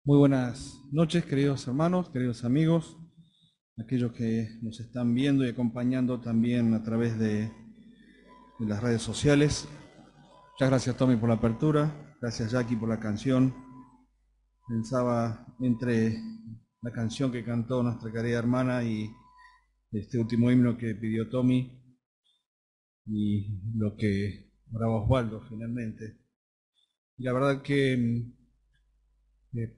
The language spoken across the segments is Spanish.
Muy buenas noches, queridos hermanos, queridos amigos, aquellos que nos están viendo y acompañando también a través de las redes sociales. Muchas gracias, Tommy, por la apertura. Gracias, Jackie, por la canción. Pensaba entre la canción que cantó nuestra querida hermana y este último himno que pidió Tommy y lo que oraba Osvaldo finalmente. Y la verdad que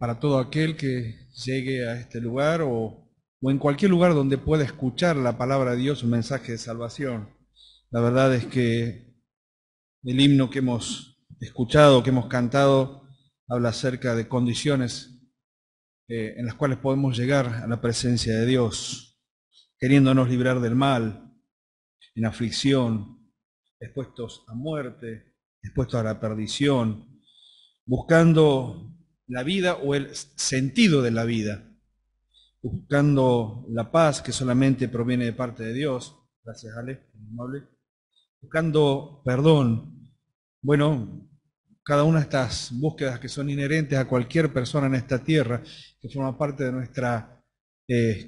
para todo aquel que llegue a este lugar o en cualquier lugar donde pueda escuchar la palabra de Dios, un mensaje de salvación. La verdad es que el himno que hemos escuchado, que hemos cantado, habla acerca de condiciones en las cuales podemos llegar a la presencia de Dios, queriéndonos librar del mal, en aflicción, expuestos a muerte, expuestos a la perdición, buscando la vida o el sentido de la vida, buscando la paz que solamente proviene de parte de Dios. Gracias, Ale, amable. Buscando perdón. Bueno, cada una de estas búsquedas que son inherentes a cualquier persona en esta tierra, que forma parte de nuestra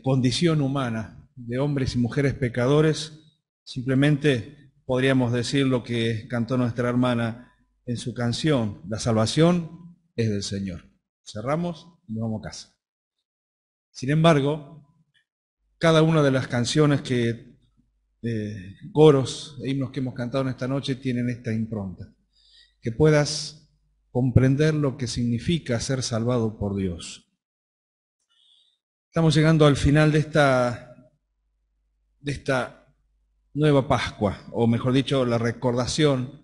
condición humana, de hombres y mujeres pecadores, simplemente podríamos decir lo que cantó nuestra hermana en su canción: la salvación es del Señor. Cerramos y nos vamos a casa. Sin embargo, cada una de las canciones coros e himnos que hemos cantado en esta noche tienen esta impronta. Que puedas comprender lo que significa ser salvado por Dios. Estamos llegando al final de esta nueva Pascua, o mejor dicho, la recordación,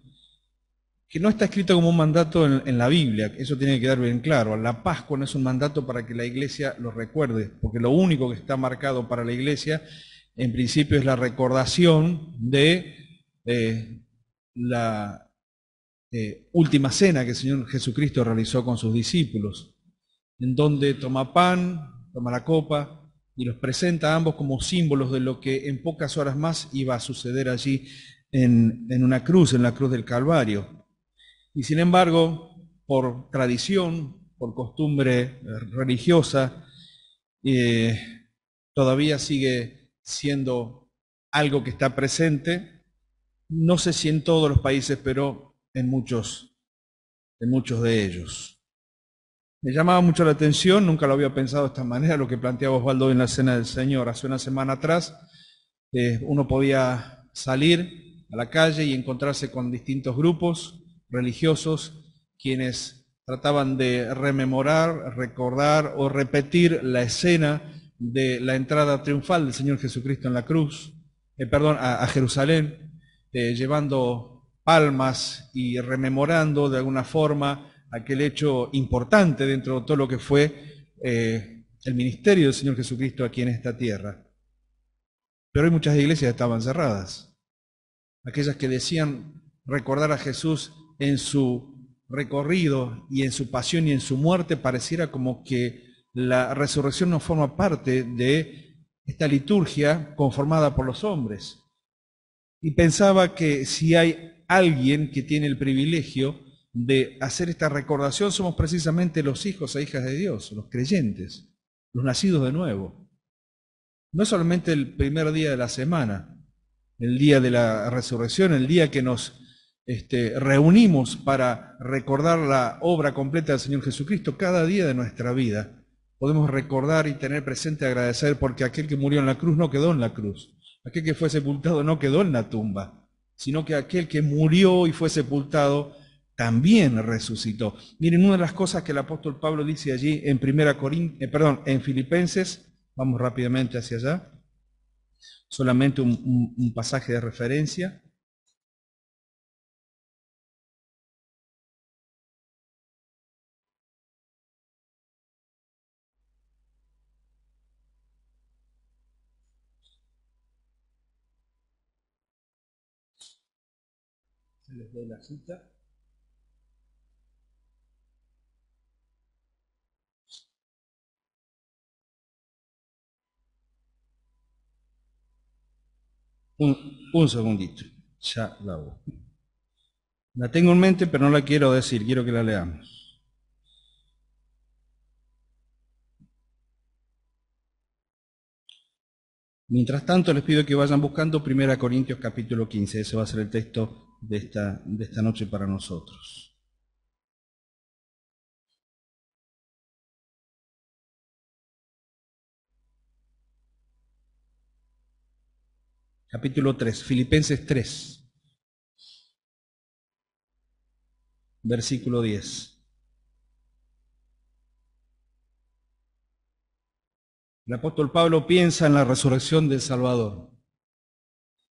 que no está escrito como un mandato en la Biblia, eso tiene que quedar bien claro. La Pascua no es un mandato para que la Iglesia lo recuerde, porque lo único que está marcado para la Iglesia, en principio, es la recordación de la última cena que el Señor Jesucristo realizó con sus discípulos, en donde toma pan, toma la copa y los presenta a ambos como símbolos de lo que en pocas horas más iba a suceder allí en una cruz, en la cruz del Calvario. Y sin embargo, por tradición, por costumbre religiosa, eh, todavía sigue siendo algo que está presente, no sé si en todos los países, pero en muchos de ellos. Me llamaba mucho la atención, nunca lo había pensado de esta manera, lo que planteaba Osvaldo en la Cena del Señor. Hace una semana atrás, uno podía salir a la calle y encontrarse con distintos grupos religiosos quienes trataban de rememorar, recordar o repetir la escena de la entrada triunfal del Señor Jesucristo en la cruz, a Jerusalén, llevando palmas y rememorando de alguna forma aquel hecho importante dentro de todo lo que fue el ministerio del Señor Jesucristo aquí en esta tierra. Pero hoy muchas iglesias estaban cerradas. Aquellas que decían recordar a Jesús en su recorrido y en su pasión y en su muerte, pareciera como que la resurrección no forma parte de esta liturgia conformada por los hombres. Y pensaba que si hay alguien que tiene el privilegio de hacer esta recordación, somos precisamente los hijos e hijas de Dios, los creyentes, los nacidos de nuevo. No es solamente el primer día de la semana, el día de la resurrección, el día que nos reunimos para recordar la obra completa del Señor Jesucristo. Cada día de nuestra vida podemos recordar y tener presente y agradecer, porque aquel que murió en la cruz no quedó en la cruz, aquel que fue sepultado no quedó en la tumba, sino que aquel que murió y fue sepultado también resucitó. Miren, una de las cosas que el apóstol Pablo dice allí en Filipenses, vamos rápidamente hacia allá, solamente un pasaje de referencia. Se les doy la cita. Un segundito, ya la hago. La tengo en mente, pero no la quiero decir, quiero que la leamos. Mientras tanto, les pido que vayan buscando 1 Corintios capítulo 15. Ese va a ser el texto de esta noche para nosotros. Capítulo 3, Filipenses 3, versículo 10. El apóstol Pablo piensa en la resurrección del Salvador.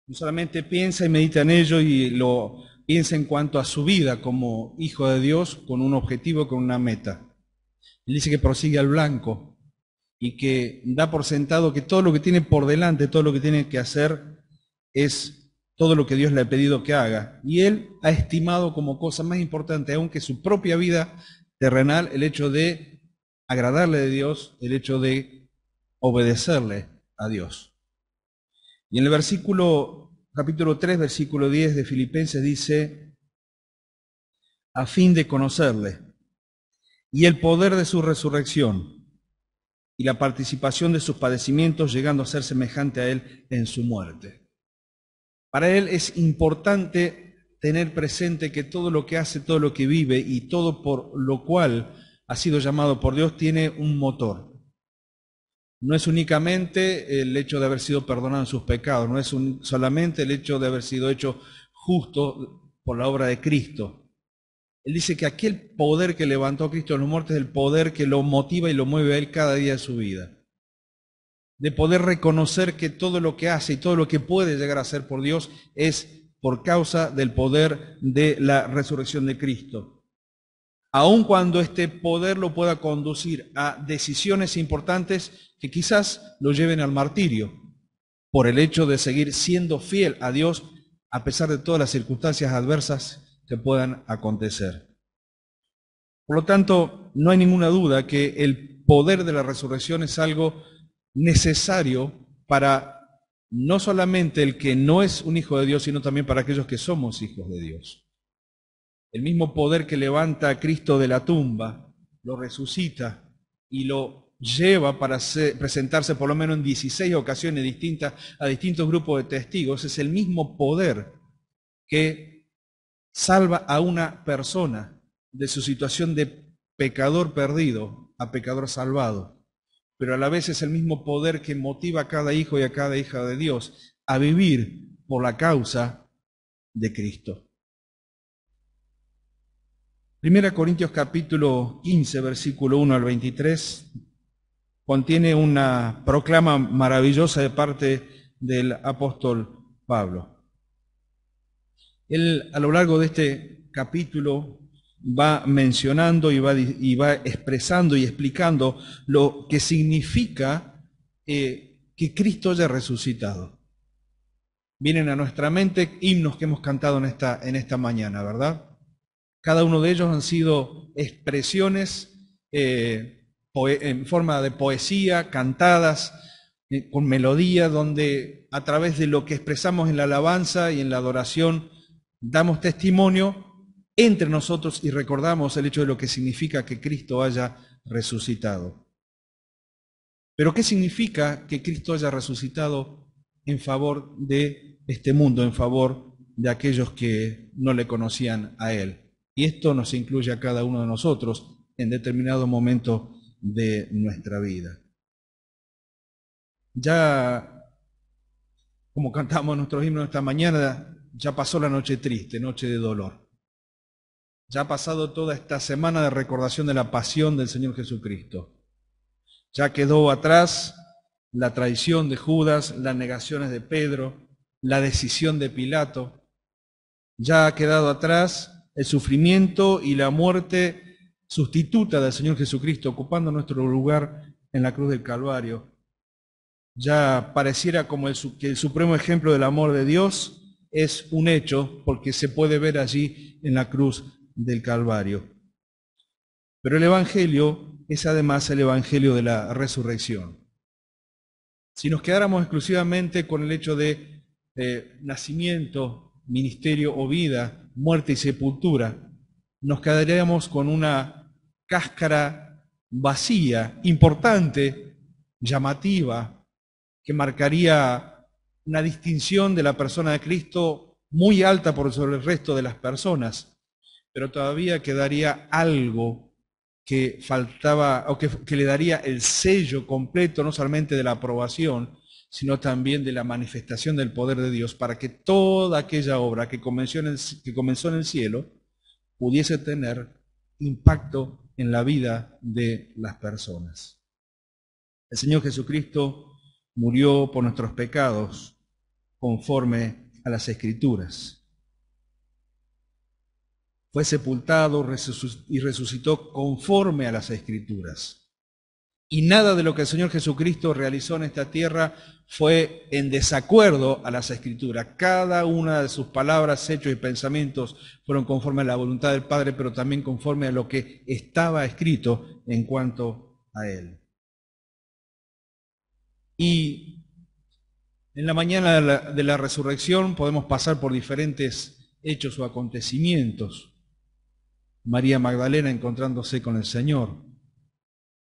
No solamente piensa y medita en ello y lo piensa en cuanto a su vida como hijo de Dios, con un objetivo, con una meta. Él dice que prosigue al blanco y que da por sentado que todo lo que tiene por delante, todo lo que tiene que hacer es todo lo que Dios le ha pedido que haga. Y él ha estimado como cosa más importante, aún que su propia vida terrenal, el hecho de agradarle a Dios, el hecho de obedecerle a Dios. Y en el capítulo 3, versículo 10 de Filipenses dice, a fin de conocerle y el poder de su resurrección y la participación de sus padecimientos, llegando a ser semejante a él en su muerte. Para él es importante tener presente que todo lo que hace, todo lo que vive y todo por lo cual ha sido llamado por Dios tiene un motor. No es únicamente el hecho de haber sido perdonado en sus pecados, no es solamente el hecho de haber sido hecho justo por la obra de Cristo. Él dice que aquel poder que levantó a Cristo de los muertos es el poder que lo motiva y lo mueve a él cada día de su vida. De poder reconocer que todo lo que hace y todo lo que puede llegar a hacer por Dios es por causa del poder de la resurrección de Cristo. Aun cuando este poder lo pueda conducir a decisiones importantes que quizás lo lleven al martirio, por el hecho de seguir siendo fiel a Dios a pesar de todas las circunstancias adversas que puedan acontecer. Por lo tanto, no hay ninguna duda que el poder de la resurrección es algo necesario para no solamente el que no es un hijo de Dios, sino también para aquellos que somos hijos de Dios. El mismo poder que levanta a Cristo de la tumba, lo resucita y lo lleva para presentarse por lo menos en 16 ocasiones distintas a distintos grupos de testigos, es el mismo poder que salva a una persona de su situación de pecador perdido a pecador salvado. Pero a la vez es el mismo poder que motiva a cada hijo y a cada hija de Dios a vivir por la causa de Cristo. 1 Corintios capítulo 15, versículo 1 al 23, contiene una proclama maravillosa de parte del apóstol Pablo. Él a lo largo de este capítulo va mencionando y va expresando y explicando lo que significa que Cristo haya resucitado. Vienen a nuestra mente himnos que hemos cantado en esta mañana, ¿verdad? Cada uno de ellos han sido expresiones en forma de poesía, cantadas, con melodía, donde a través de lo que expresamos en la alabanza y en la adoración, damos testimonio entre nosotros y recordamos el hecho de lo que significa que Cristo haya resucitado. Pero ¿qué significa que Cristo haya resucitado en favor de este mundo, en favor de aquellos que no le conocían a Él? Y esto nos incluye a cada uno de nosotros en determinado momento de nuestra vida. Ya, como cantamos nuestros himnos esta mañana, ya pasó la noche triste, noche de dolor. Ya ha pasado toda esta semana de recordación de la pasión del Señor Jesucristo. Ya quedó atrás la traición de Judas, las negaciones de Pedro, la decisión de Pilato. Ya ha quedado atrás el sufrimiento y la muerte sustituta del Señor Jesucristo, ocupando nuestro lugar en la cruz del Calvario. Ya pareciera como que el supremo ejemplo del amor de Dios es un hecho, porque se puede ver allí en la cruz del Calvario. Pero el Evangelio es además el Evangelio de la resurrección. Si nos quedáramos exclusivamente con el hecho de nacimiento, ministerio o vida, muerte y sepultura, nos quedaríamos con una cáscara vacía, importante, llamativa, que marcaría una distinción de la persona de Cristo muy alta por sobre el resto de las personas, pero todavía quedaría algo que faltaba, o que le daría el sello completo, no solamente de la aprobación, sino también de la manifestación del poder de Dios, para que toda aquella obra que comenzó en el cielo pudiese tener impacto en la vida de las personas. El Señor Jesucristo murió por nuestros pecados conforme a las Escrituras. Fue sepultado y resucitó conforme a las Escrituras. Y nada de lo que el Señor Jesucristo realizó en esta tierra fue en desacuerdo a las Escrituras. Cada una de sus palabras, hechos y pensamientos fueron conforme a la voluntad del Padre, pero también conforme a lo que estaba escrito en cuanto a Él. Y en la mañana de la resurrección podemos pasar por diferentes hechos o acontecimientos. María Magdalena encontrándose con el Señor.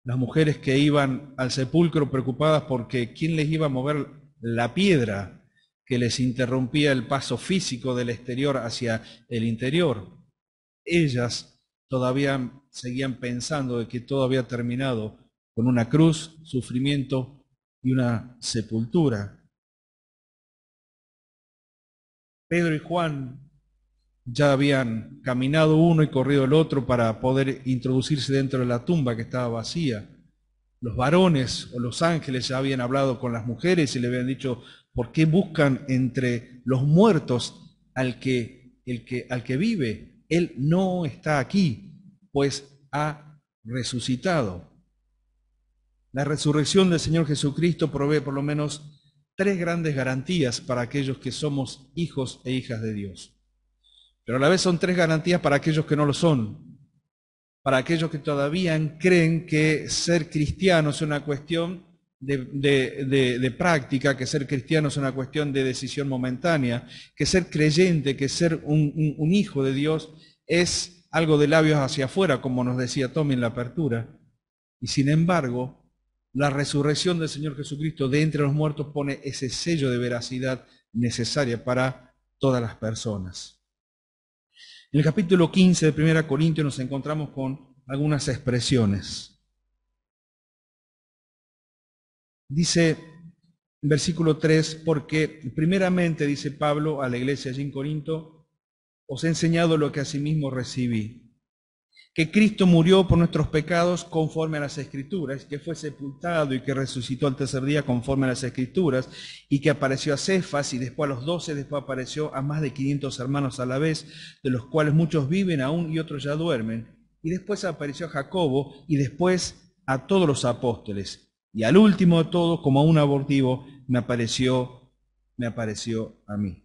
Las mujeres que iban al sepulcro preocupadas porque quién les iba a mover la piedra que les interrumpía el paso físico del exterior hacia el interior. Ellas todavía seguían pensando de que todo había terminado con una cruz, sufrimiento y una sepultura. Pedro y Juan ya habían caminado uno y corrido el otro para poder introducirse dentro de la tumba que estaba vacía. Los varones o los ángeles ya habían hablado con las mujeres y le habían dicho, ¿por qué buscan entre los muertos al que vive? Él no está aquí, pues ha resucitado. La resurrección del Señor Jesucristo provee por lo menos 3 grandes garantías para aquellos que somos hijos e hijas de Dios. Pero a la vez son 3 garantías para aquellos que no lo son, para aquellos que todavía creen que ser cristiano es una cuestión de práctica, que ser cristiano es una cuestión de decisión momentánea, que ser creyente, que ser un hijo de Dios es algo de labios hacia afuera, como nos decía Tommy en la apertura. Y sin embargo, la resurrección del Señor Jesucristo de entre los muertos pone ese sello de veracidad necesaria para todas las personas. En el capítulo 15 de 1 Corintios nos encontramos con algunas expresiones. Dice en versículo 3, porque primeramente, dice Pablo a la iglesia allí en Corinto, os he enseñado lo que asimismo recibí, que Cristo murió por nuestros pecados conforme a las Escrituras, que fue sepultado y que resucitó al tercer día conforme a las Escrituras, y que apareció a Cefas y después a los 12, después apareció a más de 500 hermanos a la vez, de los cuales muchos viven aún y otros ya duermen, y después apareció a Jacobo y después a todos los apóstoles, y al último de todos, como a un abortivo, me apareció a mí.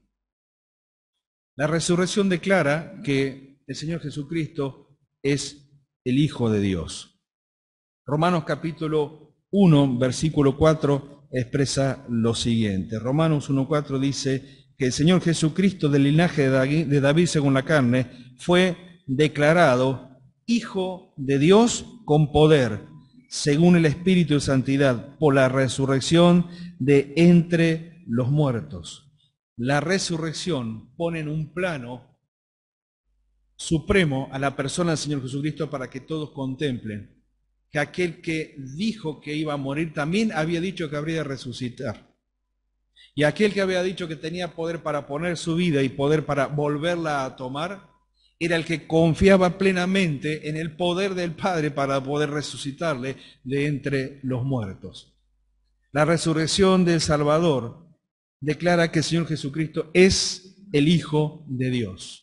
La resurrección declara que el Señor Jesucristo es el Hijo de Dios. Romanos capítulo 1, versículo 4 expresa lo siguiente. Romanos 1:4 dice que el Señor Jesucristo del linaje de David según la carne fue declarado Hijo de Dios con poder, según el Espíritu de Santidad, por la resurrección de entre los muertos. La resurrección pone en un plano supremo a la persona del Señor Jesucristo para que todos contemplen que aquel que dijo que iba a morir también había dicho que habría de resucitar. Y aquel que había dicho que tenía poder para poner su vida y poder para volverla a tomar, era el que confiaba plenamente en el poder del Padre para poder resucitarle de entre los muertos. La resurrección del Salvador declara que el Señor Jesucristo es el Hijo de Dios.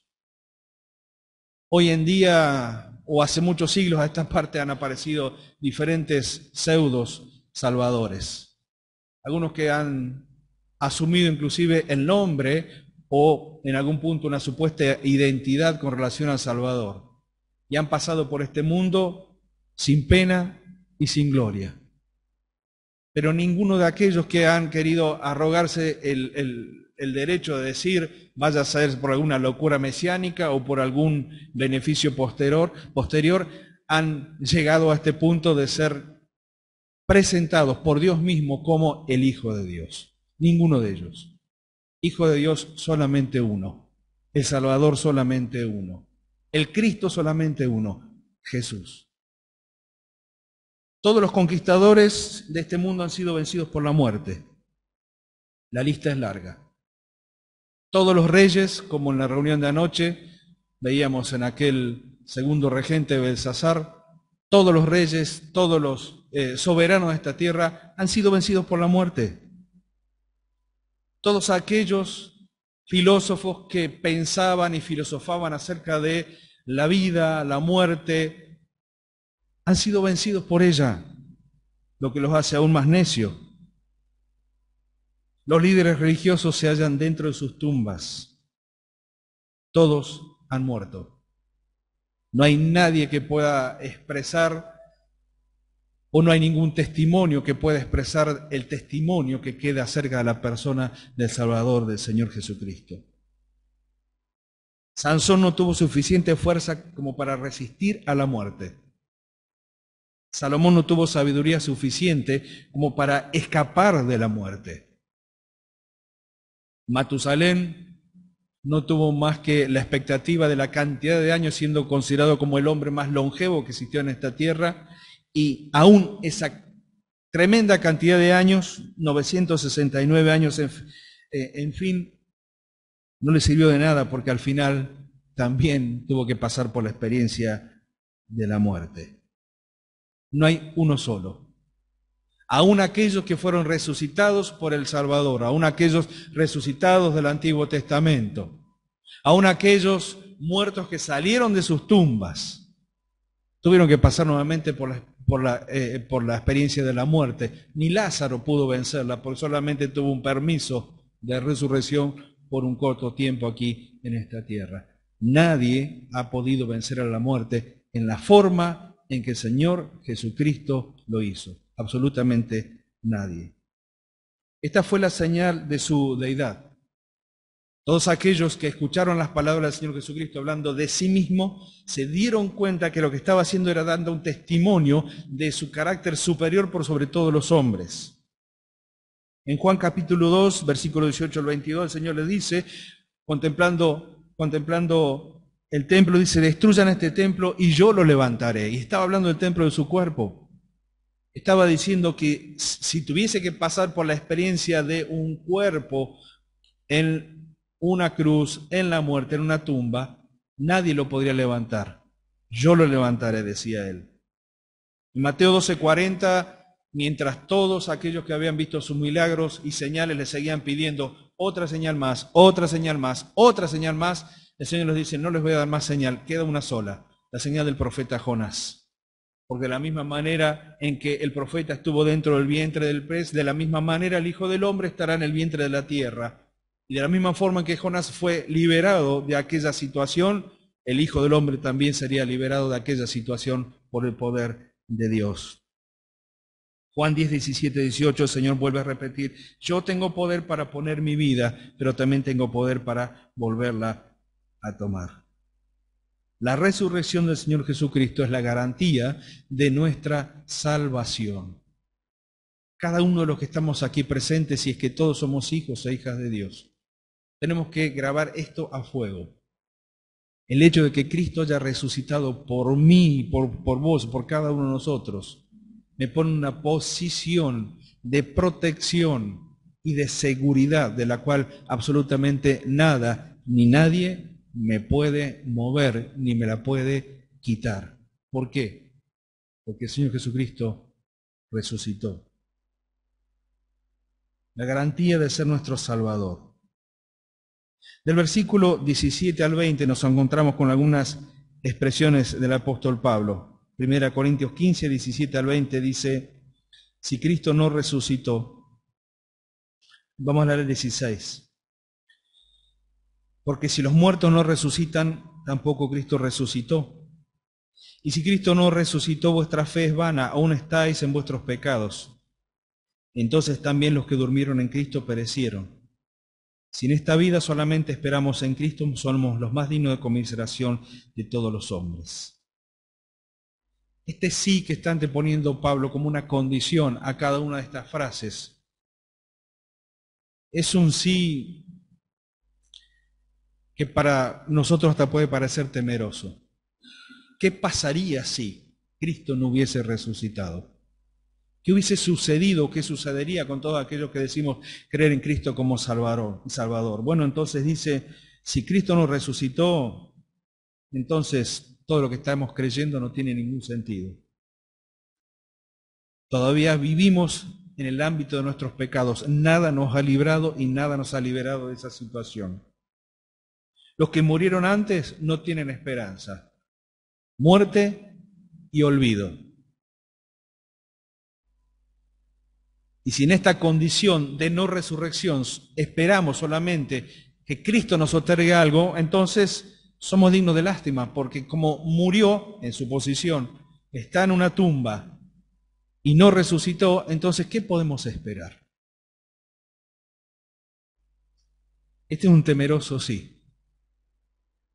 Hoy en día, o hace muchos siglos a esta parte, han aparecido diferentes pseudos salvadores. Algunos que han asumido inclusive el nombre o en algún punto una supuesta identidad con relación al Salvador. Y han pasado por este mundo sin pena y sin gloria. Pero ninguno de aquellos que han querido arrogarse el derecho de decir, vaya a ser por alguna locura mesiánica o por algún beneficio posterior, han llegado a este punto de ser presentados por Dios mismo como el Hijo de Dios. Ninguno de ellos. Hijo de Dios solamente uno. El Salvador solamente uno. El Cristo solamente uno. Jesús. Todos los conquistadores de este mundo han sido vencidos por la muerte. La lista es larga. Todos los reyes, como en la reunión de anoche, veíamos en aquel segundo regente Belsasar, todos los reyes, todos los soberanos de esta tierra han sido vencidos por la muerte. Todos aquellos filósofos que pensaban y filosofaban acerca de la vida, la muerte, han sido vencidos por ella, lo que los hace aún más necios. Los líderes religiosos se hallan dentro de sus tumbas. Todos han muerto. No hay nadie que pueda expresar, o no hay ningún testimonio que pueda expresar el testimonio que queda acerca de la persona del Salvador, del Señor Jesucristo. Sansón no tuvo suficiente fuerza como para resistir a la muerte. Salomón no tuvo sabiduría suficiente como para escapar de la muerte. Matusalén no tuvo más que la expectativa de la cantidad de años, siendo considerado como el hombre más longevo que existió en esta tierra, y aún esa tremenda cantidad de años, 969 años, en fin, no le sirvió de nada, porque al final también tuvo que pasar por la experiencia de la muerte. No hay uno solo. Aún aquellos que fueron resucitados por el Salvador, aún aquellos resucitados del Antiguo Testamento, aún aquellos muertos que salieron de sus tumbas, tuvieron que pasar nuevamente por la experiencia de la muerte. Ni Lázaro pudo vencerla, porque solamente tuvo un permiso de resurrección por un corto tiempo aquí en esta tierra. Nadie ha podido vencer a la muerte en la forma en que el Señor Jesucristo lo hizo. Absolutamente nadie. Esta fue la señal de su deidad. Todos aquellos que escucharon las palabras del Señor Jesucristo hablando de sí mismo, se dieron cuenta que lo que estaba haciendo era dando un testimonio de su carácter superior por sobre todos los hombres. En Juan capítulo 2, versículo 18 al 22, el Señor le dice, contemplando el templo, dice, destruyan este templo y yo lo levantaré. Y estaba hablando del templo de su cuerpo. Estaba diciendo que si tuviese que pasar por la experiencia de un cuerpo en una cruz, en la muerte, en una tumba, nadie lo podría levantar. Yo lo levantaré, decía él. En Mateo 12:40, mientras todos aquellos que habían visto sus milagros y señales le seguían pidiendo otra señal más, otra señal más, otra señal más, el Señor les dice, no les voy a dar más señal, queda una sola, la señal del profeta Jonás. Porque de la misma manera en que el profeta estuvo dentro del vientre del pez, de la misma manera el Hijo del Hombre estará en el vientre de la tierra. Y de la misma forma en que Jonás fue liberado de aquella situación, el Hijo del Hombre también sería liberado de aquella situación por el poder de Dios. Juan 10, 17, 18, el Señor vuelve a repetir, yo tengo poder para poner mi vida, pero también tengo poder para volverla a tomar. La resurrección del Señor Jesucristo es la garantía de nuestra salvación. Cada uno de los que estamos aquí presentes, si es que todos somos hijos e hijas de Dios, tenemos que grabar esto a fuego. El hecho de que Cristo haya resucitado por mí, por vos, por cada uno de nosotros, me pone en una posición de protección y de seguridad de la cual absolutamente nada ni nadie me puede mover ni me la puede quitar. ¿Por qué? Porque el Señor Jesucristo resucitó. La garantía de ser nuestro Salvador. Del versículo 17 al 20 nos encontramos con algunas expresiones del apóstol Pablo. 1 Corintios 15, 17 al 20 dice, si Cristo no resucitó, vamos a leer el 16. Porque si los muertos no resucitan, tampoco Cristo resucitó. Y si Cristo no resucitó, vuestra fe es vana, aún estáis en vuestros pecados. Entonces también los que durmieron en Cristo perecieron. Si en esta vida solamente esperamos en Cristo, somos los más dignos de conmiseración de todos los hombres. Este sí que está anteponiendo Pablo como una condición a cada una de estas frases, es un sí que para nosotros hasta puede parecer temeroso. ¿Qué pasaría si Cristo no hubiese resucitado? ¿Qué hubiese sucedido? ¿Qué sucedería con todo aquello que decimos creer en Cristo como Salvador? Bueno, entonces dice, si Cristo no resucitó, entonces todo lo que estamos creyendo no tiene ningún sentido. Todavía vivimos en el ámbito de nuestros pecados. Nada nos ha librado y nada nos ha liberado de esa situación. Los que murieron antes no tienen esperanza. Muerte y olvido. Y si en esta condición de no resurrección esperamos solamente que Cristo nos otorgue algo, entonces somos dignos de lástima, porque como murió en su posición, está en una tumba y no resucitó, entonces ¿qué podemos esperar? Este es un temeroso sí,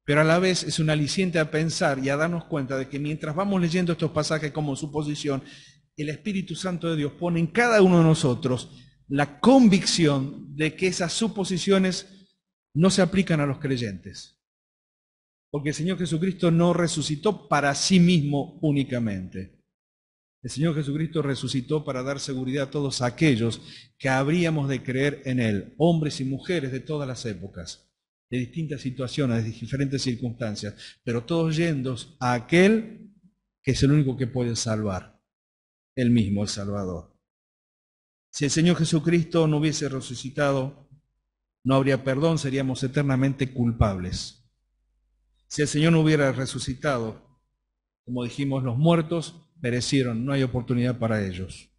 pero a la vez es un aliciente a pensar y a darnos cuenta de que mientras vamos leyendo estos pasajes como suposición, el Espíritu Santo de Dios pone en cada uno de nosotros la convicción de que esas suposiciones no se aplican a los creyentes. Porque el Señor Jesucristo no resucitó para sí mismo únicamente. El Señor Jesucristo resucitó para dar seguridad a todos aquellos que habríamos de creer en Él, hombres y mujeres de todas las épocas, de distintas situaciones, de diferentes circunstancias, pero todos yendo a aquel que es el único que puede salvar. Él mismo, el Salvador. Si el Señor Jesucristo no hubiese resucitado, no habría perdón, seríamos eternamente culpables. Si el Señor no hubiera resucitado, como dijimos, los muertos perecieron, no hay oportunidad para ellos.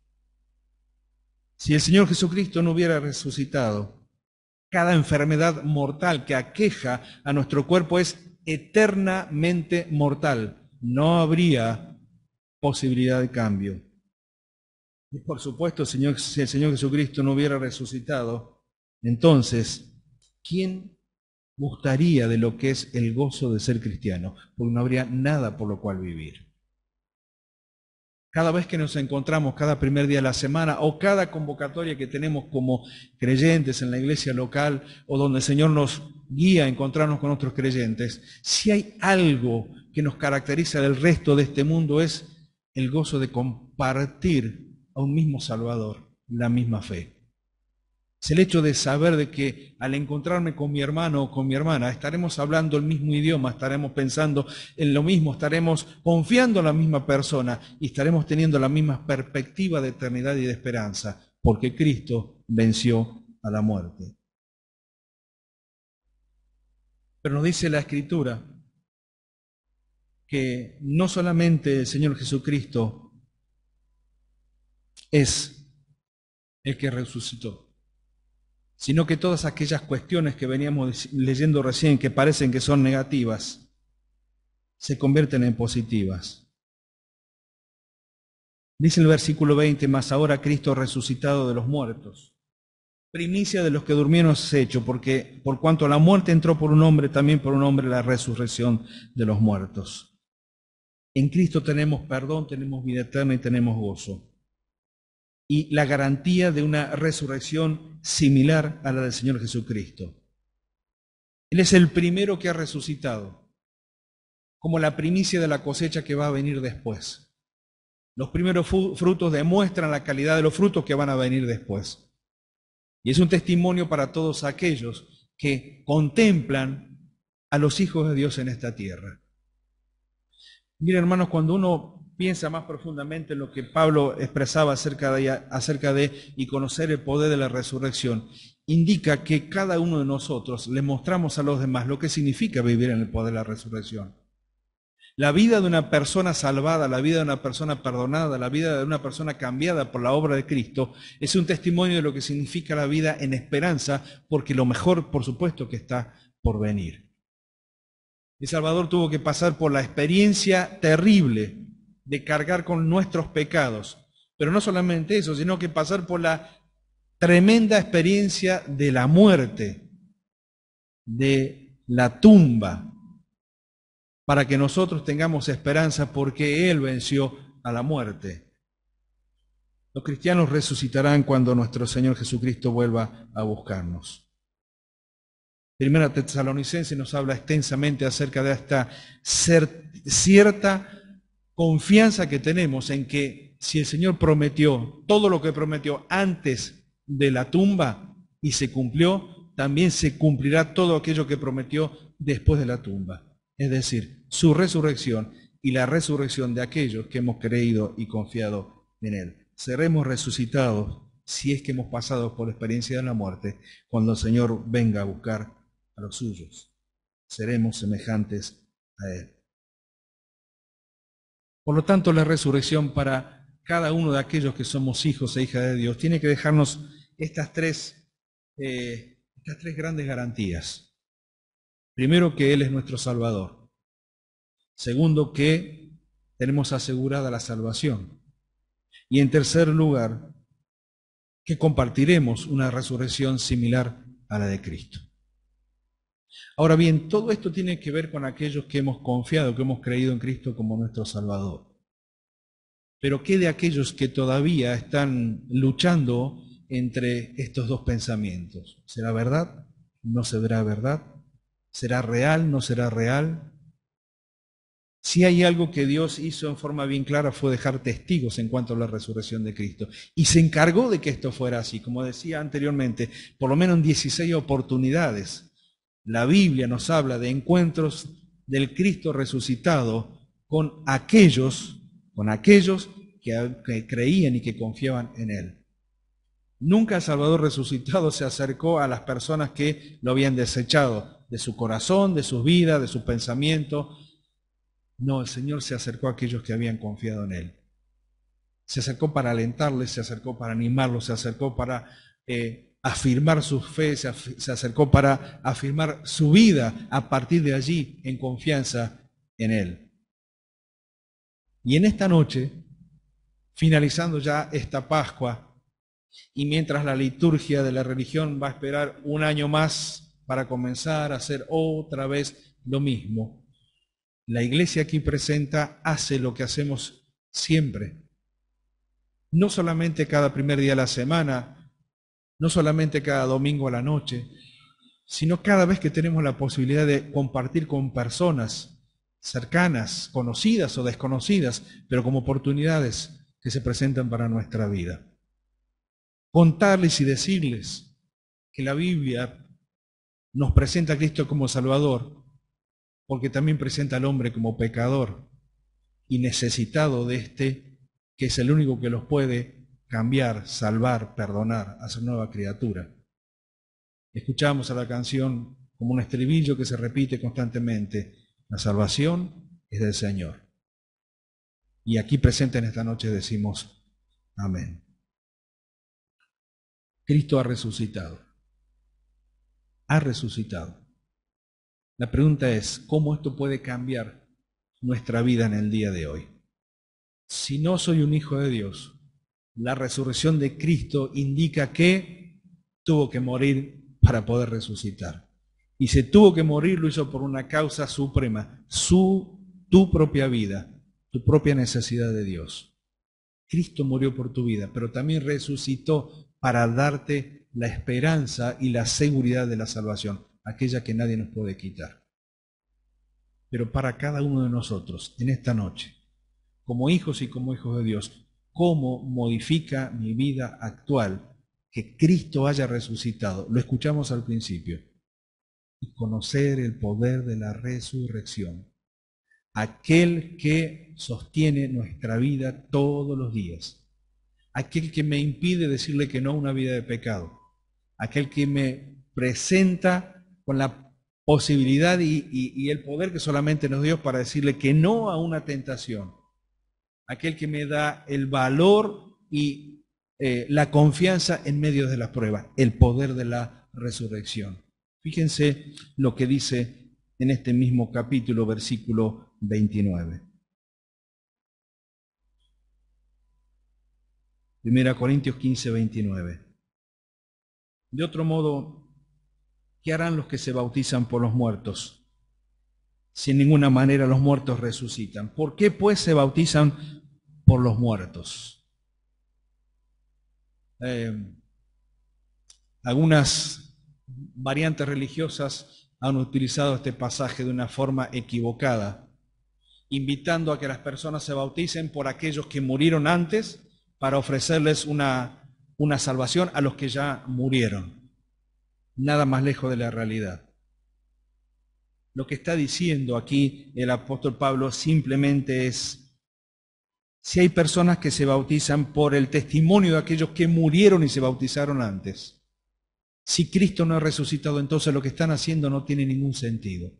Si el Señor Jesucristo no hubiera resucitado, cada enfermedad mortal que aqueja a nuestro cuerpo es eternamente mortal. No habría posibilidad de cambio. Y por supuesto, si el Señor Jesucristo no hubiera resucitado, entonces, ¿quién gustaría de lo que es el gozo de ser cristiano? Porque no habría nada por lo cual vivir. Cada vez que nos encontramos, cada primer día de la semana o cada convocatoria que tenemos como creyentes en la iglesia local o donde el Señor nos guía a encontrarnos con otros creyentes, si hay algo que nos caracteriza del resto de este mundo es el gozo de compartir a un mismo Salvador, la misma fe. Es el hecho de saber de que al encontrarme con mi hermano o con mi hermana, estaremos hablando el mismo idioma, estaremos pensando en lo mismo, estaremos confiando en la misma persona y estaremos teniendo la misma perspectiva de eternidad y de esperanza, porque Cristo venció a la muerte. Pero nos dice la Escritura que no solamente el Señor Jesucristo es el que resucitó, sino que todas aquellas cuestiones que veníamos leyendo recién, que parecen que son negativas, se convierten en positivas. Dice el versículo 20, mas ahora Cristo resucitado de los muertos, primicia de los que durmieron es hecho, porque por cuanto la muerte entró por un hombre, también por un hombre la resurrección de los muertos. En Cristo tenemos perdón, tenemos vida eterna y tenemos gozo. Y la garantía de una resurrección similar a la del Señor Jesucristo. Él es el primero que ha resucitado, como la primicia de la cosecha que va a venir después. Los primeros frutos demuestran la calidad de los frutos que van a venir después. Y es un testimonio para todos aquellos que contemplan a los hijos de Dios en esta tierra. Miren, hermanos, cuando uno piensa más profundamente en lo que Pablo expresaba acerca de y conocer el poder de la resurrección, indica que cada uno de nosotros le mostramos a los demás lo que significa vivir en el poder de la resurrección. La vida de una persona salvada, la vida de una persona perdonada, la vida de una persona cambiada por la obra de Cristo, es un testimonio de lo que significa la vida en esperanza, porque lo mejor, por supuesto, que está por venir. El Salvador tuvo que pasar por la experiencia terrible de cargar con nuestros pecados, pero no solamente eso, sino que pasar por la tremenda experiencia de la muerte, de la tumba, para que nosotros tengamos esperanza porque Él venció a la muerte. Los cristianos resucitarán cuando nuestro Señor Jesucristo vuelva a buscarnos. Primera Tesalonicenses nos habla extensamente acerca de esta cierta confianza que tenemos en que si el Señor prometió todo lo que prometió antes de la tumba y se cumplió, también se cumplirá todo aquello que prometió después de la tumba. Es decir, su resurrección y la resurrección de aquellos que hemos creído y confiado en Él. Seremos resucitados si es que hemos pasado por la experiencia de la muerte cuando el Señor venga a buscar a los suyos. Seremos semejantes a Él. Por lo tanto, la resurrección para cada uno de aquellos que somos hijos e hijas de Dios tiene que dejarnos estas tres grandes garantías. Primero, que Él es nuestro Salvador. Segundo, que tenemos asegurada la salvación. Y en tercer lugar, que compartiremos una resurrección similar a la de Cristo. Ahora bien, todo esto tiene que ver con aquellos que hemos confiado, que hemos creído en Cristo como nuestro Salvador. Pero ¿qué de aquellos que todavía están luchando entre estos dos pensamientos? ¿Será verdad? ¿No será verdad? ¿Será real? ¿No será real? Si hay algo que Dios hizo en forma bien clara fue dejar testigos en cuanto a la resurrección de Cristo. Y se encargó de que esto fuera así. Como decía anteriormente, por lo menos en 16 oportunidades, la Biblia nos habla de encuentros del Cristo resucitado con aquellos que creían y que confiaban en Él. Nunca el Salvador resucitado se acercó a las personas que lo habían desechado de su corazón, de su vida, de su pensamiento. No, el Señor se acercó a aquellos que habían confiado en Él. Se acercó para alentarles, se acercó para animarlos, se acercó para afirmar su fe, se acercó para afirmar su vida a partir de allí en confianza en Él. Y en esta noche, finalizando ya esta Pascua, y mientras la liturgia de la religión va a esperar un año más para comenzar a hacer otra vez lo mismo, la iglesia aquí presenta hace lo que hacemos siempre. No solamente cada primer día de la semana, no solamente cada domingo a la noche, sino cada vez que tenemos la posibilidad de compartir con personas cercanas, conocidas o desconocidas, pero como oportunidades que se presentan para nuestra vida. Contarles y decirles que la Biblia nos presenta a Cristo como Salvador, porque también presenta al hombre como pecador y necesitado de este, que es el único que los puede cambiar, salvar, perdonar, hacer nueva criatura. Escuchamos a la canción como un estribillo que se repite constantemente: la salvación es del Señor. Y aquí presente en esta noche decimos amén. Cristo ha resucitado. Ha resucitado. La pregunta es, ¿cómo esto puede cambiar nuestra vida en el día de hoy? Si no soy un hijo de Dios, la resurrección de Cristo indica que tuvo que morir para poder resucitar. Y si tuvo que morir, lo hizo por una causa suprema, tu propia vida, tu propia necesidad de Dios. Cristo murió por tu vida, pero también resucitó para darte la esperanza y la seguridad de la salvación, aquella que nadie nos puede quitar. Pero para cada uno de nosotros, en esta noche, como hijos y como hijos de Dios, ¿cómo modifica mi vida actual que Cristo haya resucitado? Lo escuchamos al principio. Y conocer el poder de la resurrección, aquel que sostiene nuestra vida todos los días, aquel que me impide decirle que no a una vida de pecado, aquel que me presenta con la posibilidad y el poder que solamente nos dio para decirle que no a una tentación, aquel que me da el valor y la confianza en medio de las pruebas, el poder de la resurrección. Fíjense lo que dice en este mismo capítulo, versículo 29. 1 Corintios 15, 29. De otro modo, ¿qué harán los que se bautizan por los muertos? Si en ninguna manera los muertos resucitan. ¿Por qué pues se bautizan por los muertos. Algunas variantes religiosas han utilizado este pasaje de una forma equivocada, invitando a que las personas se bauticen por aquellos que murieron antes para ofrecerles una salvación a los que ya murieron. Nada más lejos de la realidad. Lo que está diciendo aquí el apóstol Pablo simplemente es: si hay personas que se bautizan por el testimonio de aquellos que murieron y se bautizaron antes, si Cristo no ha resucitado, entonces lo que están haciendo no tiene ningún sentido.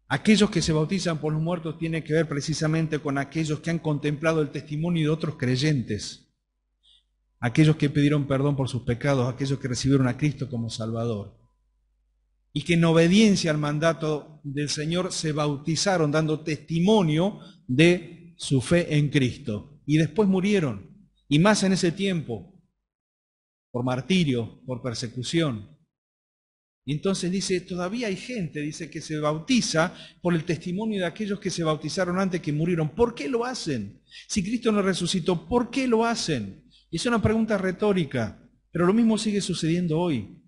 Aquellos que se bautizan por los muertos tienen que ver precisamente con aquellos que han contemplado el testimonio de otros creyentes, aquellos que pidieron perdón por sus pecados, aquellos que recibieron a Cristo como Salvador, y que en obediencia al mandato del Señor se bautizaron dando testimonio de su fe en Cristo. Y después murieron, y más en ese tiempo, por martirio, por persecución. Y entonces dice, todavía hay gente, dice, que se bautiza por el testimonio de aquellos que se bautizaron antes que murieron. ¿Por qué lo hacen? Si Cristo no resucitó, ¿por qué lo hacen? Y es una pregunta retórica, pero lo mismo sigue sucediendo hoy.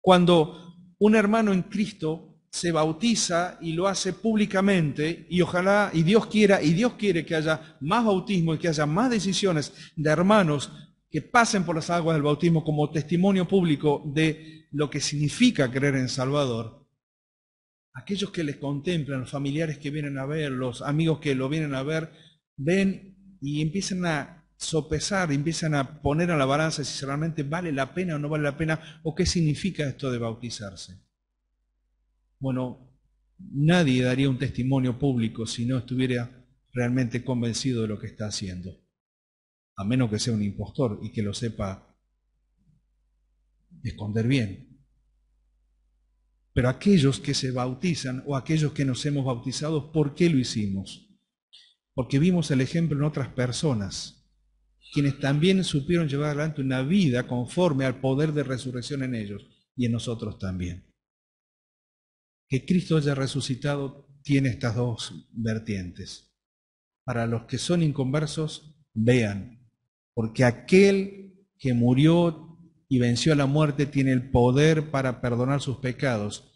Cuando un hermano en Cristo se bautiza y lo hace públicamente, y ojalá, y Dios quiere que haya más bautismo y que haya más decisiones de hermanos que pasen por las aguas del bautismo como testimonio público de lo que significa creer en Salvador. Aquellos que les contemplan, los familiares que vienen a ver, los amigos que lo vienen a ver, ven y empiezan a sopesar, empiezan a poner a la balanza si realmente vale la pena o no vale la pena, o qué significa esto de bautizarse. Bueno, nadie daría un testimonio público si no estuviera realmente convencido de lo que está haciendo, a menos que sea un impostor y que lo sepa esconder bien. Pero aquellos que se bautizan o aquellos que nos hemos bautizado, ¿por qué lo hicimos? Porque vimos el ejemplo en otras personas, quienes también supieron llevar adelante una vida conforme al poder de resurrección en ellos y en nosotros también. Que Cristo haya resucitado tiene estas dos vertientes. Para los que son inconversos, vean, porque aquel que murió y venció a la muerte tiene el poder para perdonar sus pecados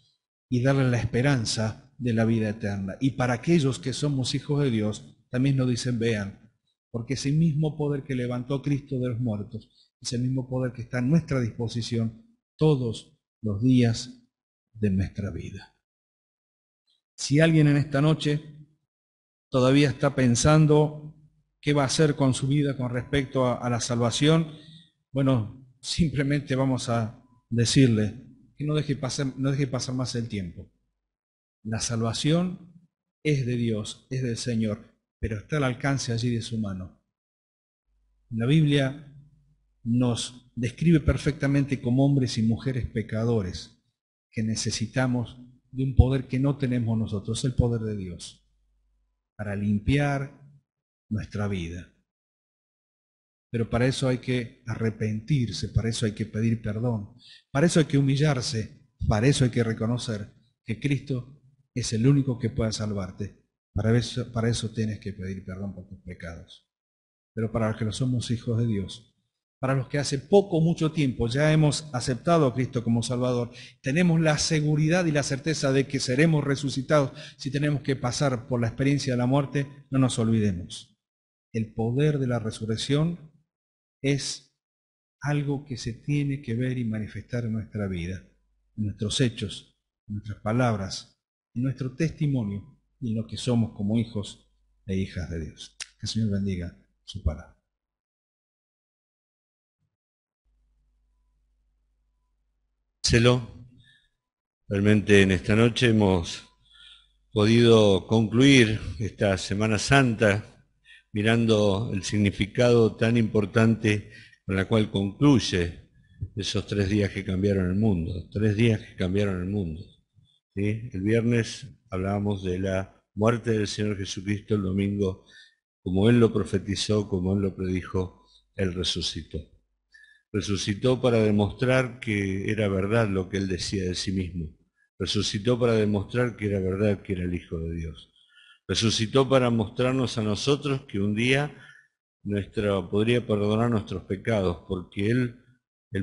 y darle la esperanza de la vida eterna. Y para aquellos que somos hijos de Dios, también nos dicen, vean, porque ese mismo poder que levantó a Cristo de los muertos, es el mismo poder que está a nuestra disposición todos los días de nuestra vida. Si alguien en esta noche todavía está pensando qué va a hacer con su vida con respecto a la salvación, bueno, simplemente vamos a decirle que no deje pasar más el tiempo. La salvación es de Dios, es del Señor, pero está al alcance allí de su mano. La Biblia nos describe perfectamente como hombres y mujeres pecadores que necesitamos de un poder que no tenemos nosotros, el poder de Dios, para limpiar nuestra vida. Pero para eso hay que arrepentirse, para eso hay que pedir perdón, para eso hay que humillarse, para eso hay que reconocer que Cristo es el único que puede salvarte. Para eso tienes que pedir perdón por tus pecados. Pero para los que no somos hijos de Dios, para los que hace poco o mucho tiempo ya hemos aceptado a Cristo como Salvador, tenemos la seguridad y la certeza de que seremos resucitados si tenemos que pasar por la experiencia de la muerte, no nos olvidemos. El poder de la resurrección es algo que se tiene que ver y manifestar en nuestra vida, en nuestros hechos, en nuestras palabras, en nuestro testimonio y en lo que somos como hijos e hijas de Dios. Que el Señor bendiga su palabra. Realmente en esta noche hemos podido concluir esta Semana Santa mirando el significado tan importante con la cual concluye esos 3 días que cambiaron el mundo, 3 días que cambiaron el mundo. ¿Sí? El viernes hablábamos de la muerte del Señor Jesucristo, el domingo, como Él lo profetizó, como Él lo predijo, Él resucitó. Resucitó para demostrar que era verdad lo que Él decía de sí mismo. Resucitó para demostrar que era verdad que era el Hijo de Dios. Resucitó para mostrarnos a nosotros que un día podría perdonar nuestros pecados, porque Él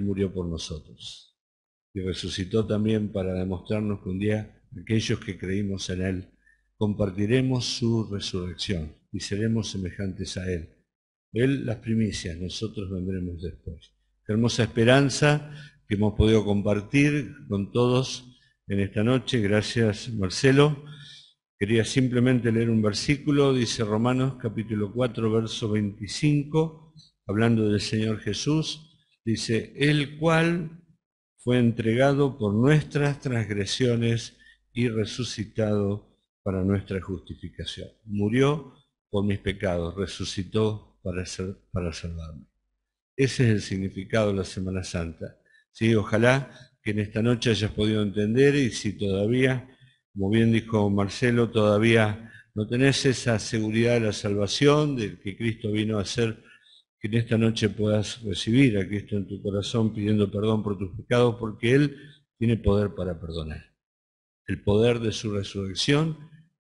murió por nosotros. Y resucitó también para demostrarnos que un día aquellos que creímos en Él compartiremos su resurrección y seremos semejantes a Él. Él las primicias, nosotros vendremos después. Qué hermosa esperanza que hemos podido compartir con todos en esta noche. Gracias, Marcelo. Quería simplemente leer un versículo, dice Romanos capítulo 4, verso 25, hablando del Señor Jesús, dice, el cual fue entregado por nuestras transgresiones y resucitado para nuestra justificación. Murió por mis pecados, resucitó para salvarme. Ese es el significado de la Semana Santa. ¿Sí? Ojalá que en esta noche hayas podido entender, y si todavía, como bien dijo Marcelo, todavía no tenés esa seguridad de la salvación, de que Cristo vino a hacer, que en esta noche puedas recibir a Cristo en tu corazón pidiendo perdón por tus pecados, porque Él tiene poder para perdonar. El poder de su resurrección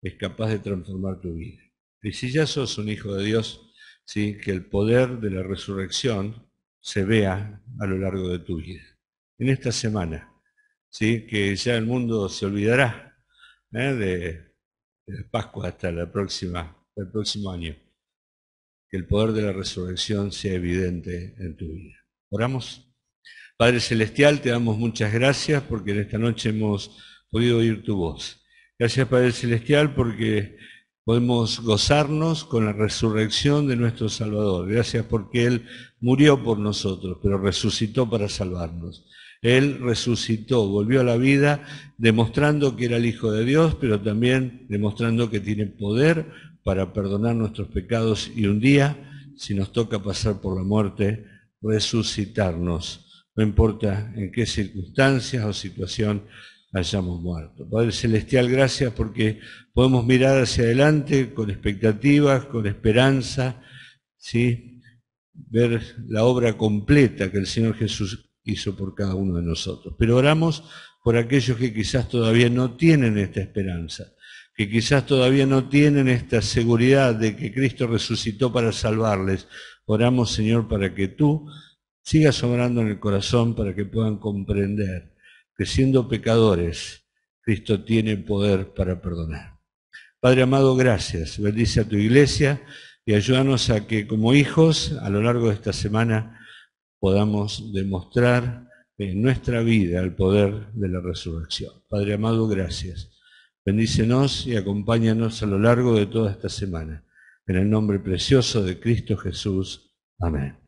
es capaz de transformar tu vida. Y si ya sos un hijo de Dios, ¿sí? Que el poder de la resurrección se vea a lo largo de tu vida. En esta semana, ¿sí? Que ya el mundo se olvidará de Pascua hasta el próximo año. Que el poder de la resurrección sea evidente en tu vida. ¿Oramos? Padre Celestial, te damos muchas gracias porque en esta noche hemos podido oír tu voz. Gracias, Padre Celestial, porque podemos gozarnos con la resurrección de nuestro Salvador. Gracias porque Él murió por nosotros, pero resucitó para salvarnos. Él resucitó, volvió a la vida, demostrando que era el Hijo de Dios, pero también demostrando que tiene poder para perdonar nuestros pecados y un día, si nos toca pasar por la muerte, resucitarnos, no importa en qué circunstancias o situación hayamos muerto. Padre Celestial, gracias porque podemos mirar hacia adelante con expectativas, con esperanza, ¿sí? Ver la obra completa que el Señor Jesús hizo por cada uno de nosotros. Pero oramos por aquellos que quizás todavía no tienen esta esperanza, que quizás todavía no tienen esta seguridad de que Cristo resucitó para salvarles. Oramos, Señor, para que tú sigas obrando en el corazón, para que puedan comprender que siendo pecadores, Cristo tiene poder para perdonar. Padre amado, gracias. Bendice a tu iglesia y ayúdanos a que como hijos, a lo largo de esta semana, podamos demostrar en nuestra vida el poder de la resurrección. Padre amado, gracias. Bendícenos y acompáñanos a lo largo de toda esta semana. En el nombre precioso de Cristo Jesús. Amén.